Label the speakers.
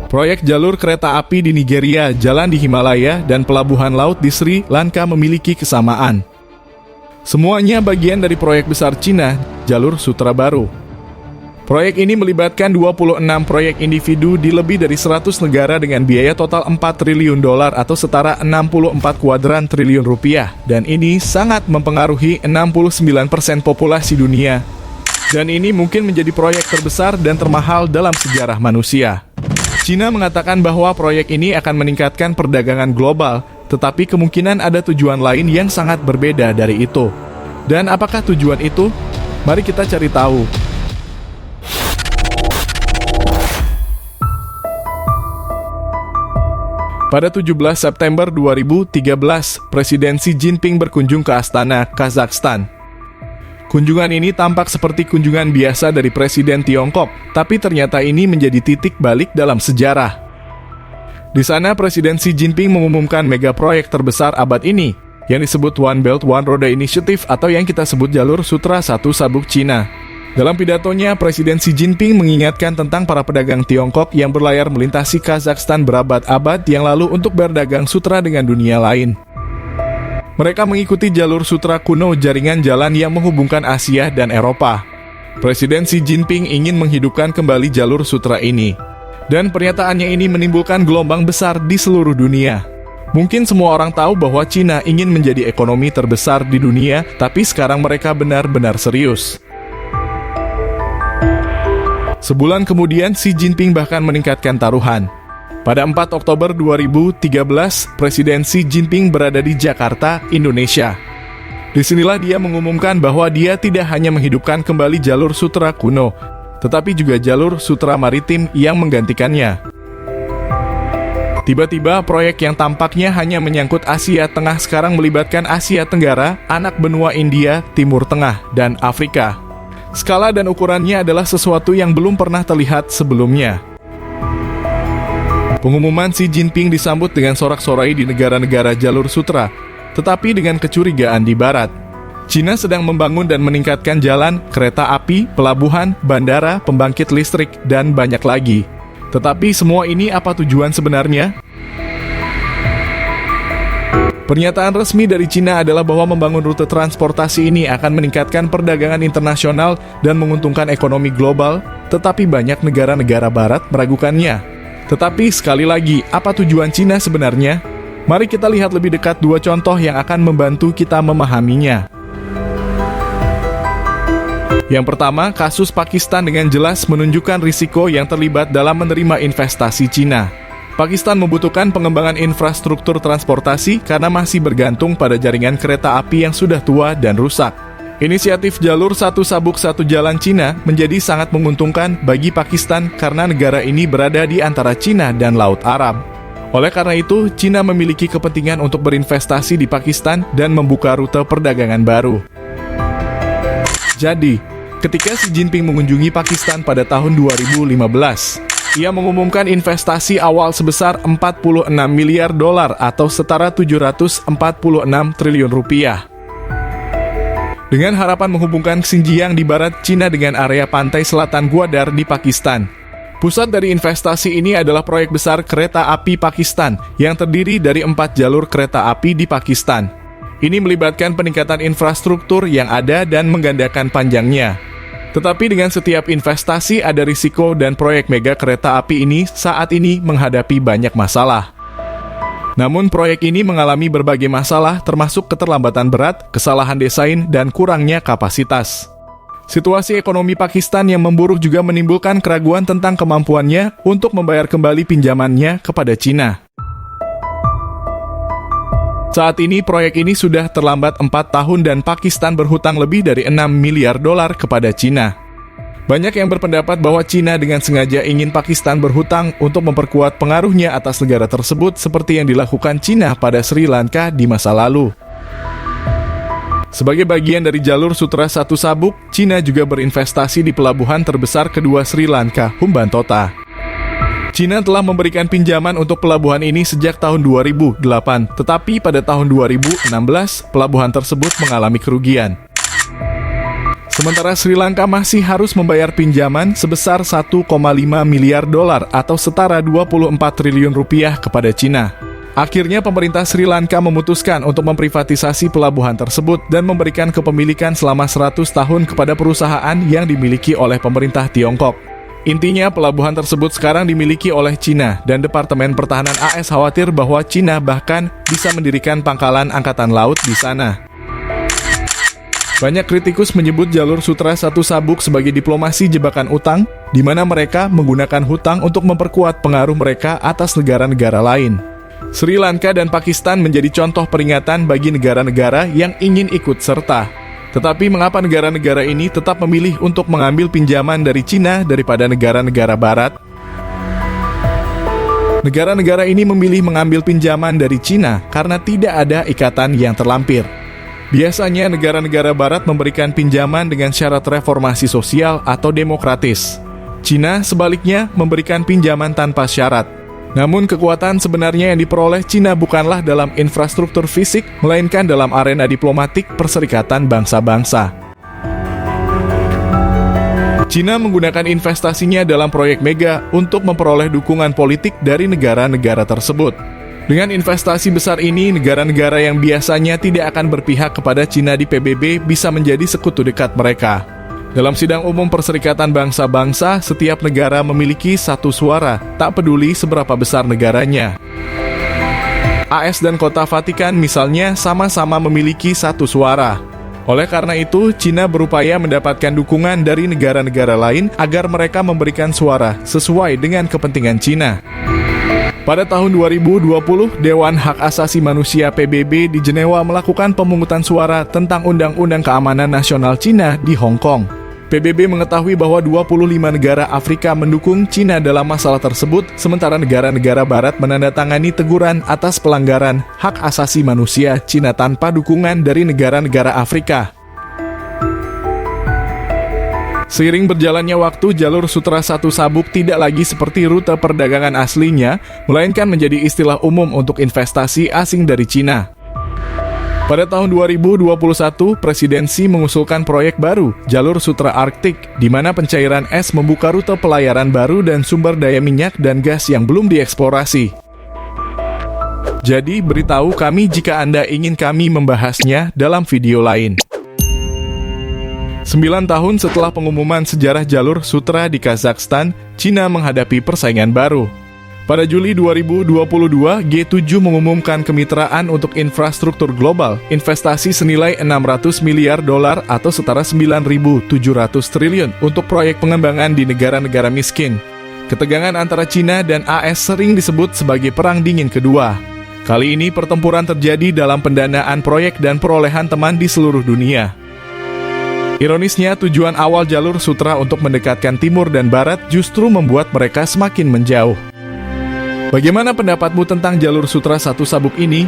Speaker 1: Proyek jalur kereta api di Nigeria, jalan di Himalaya, dan pelabuhan laut di Sri Lanka memiliki kesamaan. Semuanya bagian dari proyek besar Cina, Jalur Sutra Baru. Proyek ini melibatkan 26 proyek individu di lebih dari 100 negara dengan biaya total 4 triliun dolar atau setara 64 kuadran triliun rupiah. Dan ini sangat mempengaruhi 69% populasi dunia. Dan ini mungkin menjadi proyek terbesar dan termahal dalam sejarah manusia. Cina mengatakan bahwa proyek ini akan meningkatkan perdagangan global, tetapi kemungkinan ada tujuan lain yang sangat berbeda dari itu. Dan apakah tujuan itu? Mari kita cari tahu. Pada 17 September 2013, Presiden Xi Jinping berkunjung ke Astana, Kazakhstan. Kunjungan ini tampak seperti kunjungan biasa dari Presiden Tiongkok, tapi ternyata ini menjadi titik balik dalam sejarah. Di sana, Presiden Xi Jinping mengumumkan mega proyek terbesar abad ini, yang disebut One Belt One Road Initiative atau yang kita sebut Jalur Sutra Satu Sabuk Cina. Dalam pidatonya, Presiden Xi Jinping mengingatkan tentang para pedagang Tiongkok yang berlayar melintasi Kazakhstan berabad-abad yang lalu untuk berdagang sutra dengan dunia lain. Mereka mengikuti jalur sutra kuno, jaringan jalan yang menghubungkan Asia dan Eropa. Presiden Xi Jinping ingin menghidupkan kembali jalur sutra ini. Dan pernyataannya ini menimbulkan gelombang besar di seluruh dunia. Mungkin semua orang tahu bahwa Cina ingin menjadi ekonomi terbesar di dunia, tapi sekarang mereka benar-benar serius. Sebulan kemudian, Xi Jinping bahkan meningkatkan taruhan. Pada 4 Oktober 2013, Presiden Xi Jinping berada di Jakarta, Indonesia. Disinilah dia mengumumkan bahwa dia tidak hanya menghidupkan kembali jalur sutra kuno, tetapi juga jalur sutra maritim yang menggantikannya. Tiba-tiba, proyek yang tampaknya hanya menyangkut Asia Tengah sekarang melibatkan Asia Tenggara, anak benua India, Timur Tengah, dan Afrika. Skala dan ukurannya adalah sesuatu yang belum pernah terlihat sebelumnya. Pengumuman Xi Jinping disambut dengan sorak-sorai di negara-negara jalur sutra, tetapi dengan kecurigaan di barat. Cina sedang membangun dan meningkatkan jalan, kereta api, pelabuhan, bandara, pembangkit listrik, dan banyak lagi. Tetapi semua ini apa tujuan sebenarnya? Pernyataan resmi dari Cina adalah bahwa membangun rute transportasi ini akan meningkatkan perdagangan internasional dan menguntungkan ekonomi global, tetapi banyak negara-negara barat meragukannya. Tetapi sekali lagi, apa tujuan Cina sebenarnya? Mari kita lihat lebih dekat dua contoh yang akan membantu kita memahaminya. Yang pertama, kasus Pakistan dengan jelas menunjukkan risiko yang terlibat dalam menerima investasi Cina. Pakistan membutuhkan pengembangan infrastruktur transportasi karena masih bergantung pada jaringan kereta api yang sudah tua dan rusak. Inisiatif Jalur Satu Sabuk Satu Jalan Cina menjadi sangat menguntungkan bagi Pakistan karena negara ini berada di antara Cina dan Laut Arab. Oleh karena itu, Cina memiliki kepentingan untuk berinvestasi di Pakistan dan membuka rute perdagangan baru. Jadi, ketika Xi Jinping mengunjungi Pakistan pada tahun 2015, ia mengumumkan investasi awal sebesar 46 miliar dolar atau setara 746 triliun rupiah. Dengan harapan menghubungkan Xinjiang di barat Cina dengan area pantai selatan Gwadar di Pakistan. Pusat dari investasi ini adalah proyek besar kereta api Pakistan yang terdiri dari 4 jalur kereta api di Pakistan. Ini melibatkan peningkatan infrastruktur yang ada dan menggandakan panjangnya. Tetapi dengan setiap investasi ada risiko dan proyek mega kereta api ini saat ini menghadapi banyak masalah. Namun proyek ini mengalami berbagai masalah termasuk keterlambatan berat, kesalahan desain, dan kurangnya kapasitas. Situasi ekonomi Pakistan yang memburuk juga menimbulkan keraguan tentang kemampuannya untuk membayar kembali pinjamannya kepada Cina. Saat ini proyek ini sudah terlambat 4 tahun dan Pakistan berhutang lebih dari 6 miliar dolar kepada Cina. Banyak yang berpendapat bahwa Cina dengan sengaja ingin Pakistan berhutang untuk memperkuat pengaruhnya atas negara tersebut seperti yang dilakukan Cina pada Sri Lanka di masa lalu. Sebagai bagian dari jalur sutra satu sabuk, Cina juga berinvestasi di pelabuhan terbesar kedua Sri Lanka, Hambantota. Cina telah memberikan pinjaman untuk pelabuhan ini sejak tahun 2008, tetapi pada tahun 2016, pelabuhan tersebut mengalami kerugian. Sementara Sri Lanka masih harus membayar pinjaman sebesar 1,5 miliar dolar atau setara 24 triliun rupiah kepada Cina. Akhirnya pemerintah Sri Lanka memutuskan untuk memprivatisasi pelabuhan tersebut dan memberikan kepemilikan selama 100 tahun kepada perusahaan yang dimiliki oleh pemerintah Tiongkok. Intinya pelabuhan tersebut sekarang dimiliki oleh Cina dan Departemen Pertahanan AS khawatir bahwa Cina bahkan bisa mendirikan pangkalan angkatan laut di sana. Banyak kritikus menyebut jalur Sutra Satu Sabuk sebagai diplomasi jebakan utang, di mana mereka menggunakan hutang untuk memperkuat pengaruh mereka atas negara-negara lain. Sri Lanka dan Pakistan menjadi contoh peringatan bagi negara-negara yang ingin ikut serta. Tetapi mengapa negara-negara ini tetap memilih untuk mengambil pinjaman dari Cina daripada negara-negara Barat? Negara-negara ini memilih mengambil pinjaman dari Cina karena tidak ada ikatan yang terlampir. Biasanya negara-negara Barat memberikan pinjaman dengan syarat reformasi sosial atau demokratis. Cina sebaliknya memberikan pinjaman tanpa syarat. Namun kekuatan sebenarnya yang diperoleh Cina bukanlah dalam infrastruktur fisik, melainkan dalam arena diplomatik perserikatan bangsa-bangsa. Cina menggunakan investasinya dalam proyek mega untuk memperoleh dukungan politik dari negara-negara tersebut. Dengan investasi besar ini, negara-negara yang biasanya tidak akan berpihak kepada Cina di PBB bisa menjadi sekutu dekat mereka. Dalam sidang umum Perserikatan Bangsa-Bangsa, setiap negara memiliki satu suara, tak peduli seberapa besar negaranya. AS dan Kota Vatikan misalnya sama-sama memiliki satu suara. Oleh karena itu, Cina berupaya mendapatkan dukungan dari negara-negara lain agar mereka memberikan suara sesuai dengan kepentingan Cina. Pada tahun 2020, Dewan Hak Asasi Manusia PBB di Jenewa melakukan pemungutan suara tentang Undang-Undang Keamanan Nasional Cina di Hong Kong. PBB mengetahui bahwa 25 negara Afrika mendukung Cina dalam masalah tersebut, sementara negara-negara Barat menandatangani teguran atas pelanggaran hak asasi manusia Cina tanpa dukungan dari negara-negara Afrika. Seiring berjalannya waktu, jalur Sutra Satu Sabuk tidak lagi seperti rute perdagangan aslinya, melainkan menjadi istilah umum untuk investasi asing dari Cina. Pada tahun 2021, presidensi mengusulkan proyek baru, Jalur Sutra Arktik, di mana pencairan es membuka rute pelayaran baru dan sumber daya minyak dan gas yang belum dieksplorasi. Jadi, beritahu kami jika Anda ingin kami membahasnya dalam video lain. 9 tahun setelah pengumuman sejarah Jalur Sutra di Kazakhstan, Cina menghadapi persaingan baru. Pada Juli 2022, G7 mengumumkan kemitraan untuk infrastruktur global, investasi senilai 600 miliar dolar atau setara 9.700 triliun untuk proyek pengembangan di negara-negara miskin. Ketegangan antara Cina dan AS sering disebut sebagai Perang Dingin Kedua. Kali ini pertempuran terjadi dalam pendanaan proyek dan perolehan teman di seluruh dunia. Ironisnya, tujuan awal Jalur Sutra untuk mendekatkan timur dan barat justru membuat mereka semakin menjauh. Bagaimana pendapatmu tentang Jalur Sutra Satu Sabuk ini?